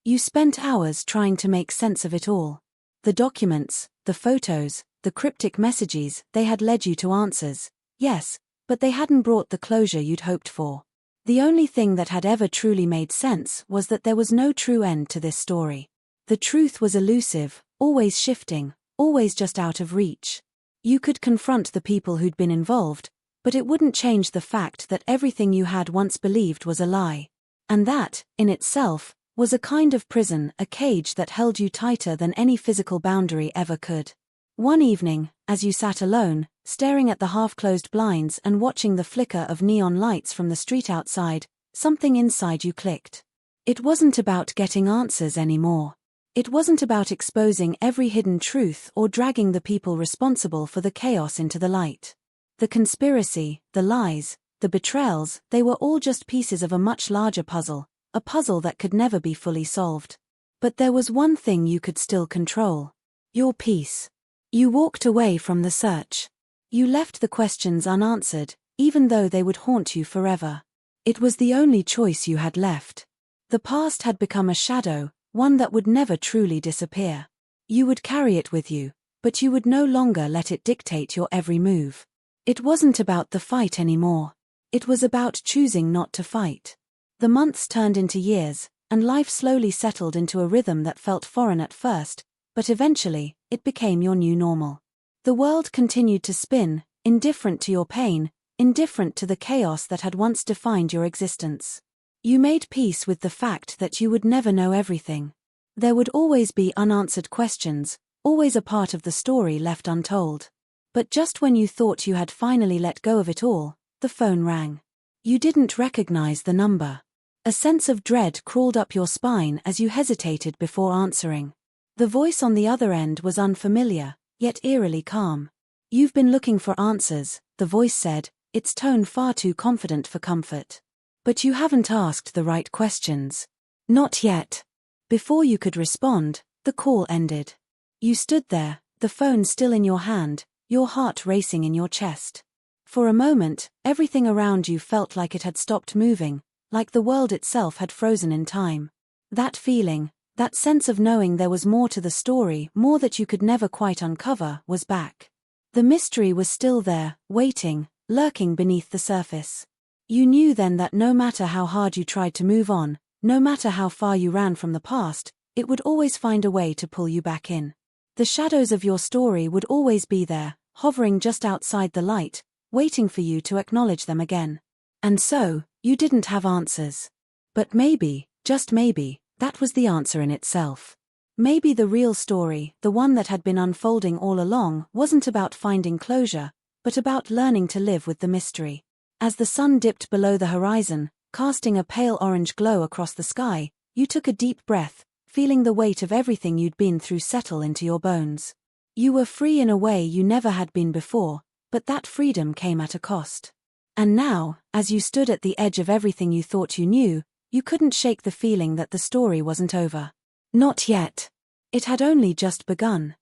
S1: You spent hours trying to make sense of it all. The documents, the photos, the cryptic messages, they had led you to answers, yes, but they hadn't brought the closure you'd hoped for. The only thing that had ever truly made sense was that there was no true end to this story. The truth was elusive, always shifting, always just out of reach. You could confront the people who'd been involved, but it wouldn't change the fact that everything you had once believed was a lie. And that, in itself, was a kind of prison, a cage that held you tighter than any physical boundary ever could. One evening, as you sat alone, staring at the half-closed blinds and watching the flicker of neon lights from the street outside, something inside you clicked. It wasn't about getting answers anymore. It wasn't about exposing every hidden truth or dragging the people responsible for the chaos into the light. The conspiracy, the lies, the betrayals, they were all just pieces of a much larger puzzle, a puzzle that could never be fully solved. But there was one thing you could still control. Your peace. You walked away from the search. You left the questions unanswered, even though they would haunt you forever. It was the only choice you had left. The past had become a shadow, one that would never truly disappear. You would carry it with you, but you would no longer let it dictate your every move. It wasn't about the fight anymore. It was about choosing not to fight. The months turned into years, and life slowly settled into a rhythm that felt foreign at first, but eventually, it became your new normal. The world continued to spin, indifferent to your pain, indifferent to the chaos that had once defined your existence. You made peace with the fact that you would never know everything. There would always be unanswered questions, always a part of the story left untold. But just when you thought you had finally let go of it all, the phone rang. You didn't recognize the number. A sense of dread crawled up your spine as you hesitated before answering. The voice on the other end was unfamiliar, yet eerily calm. You've been looking for answers, the voice said, its tone far too confident for comfort. But you haven't asked the right questions. Not yet. Before you could respond, the call ended. You stood there, the phone still in your hand, your heart racing in your chest. For a moment, everything around you felt like it had stopped moving, like the world itself had frozen in time. That feeling, that sense of knowing there was more to the story, more that you could never quite uncover, was back. The mystery was still there, waiting, lurking beneath the surface. You knew then that no matter how hard you tried to move on, no matter how far you ran from the past, it would always find a way to pull you back in. The shadows of your story would always be there, hovering just outside the light, waiting for you to acknowledge them again. And so, You didn't have answers. But maybe, just maybe, that was the answer in itself. Maybe the real story, the one that had been unfolding all along, wasn't about finding closure, but about learning to live with the mystery. As the sun dipped below the horizon, casting a pale orange glow across the sky, you took a deep breath, feeling the weight of everything you'd been through settle into your bones. You were free in a way you never had been before, but that freedom came at a cost. And now, as you stood at the edge of everything you thought you knew, you couldn't shake the feeling that the story wasn't over. Not yet. It had only just begun.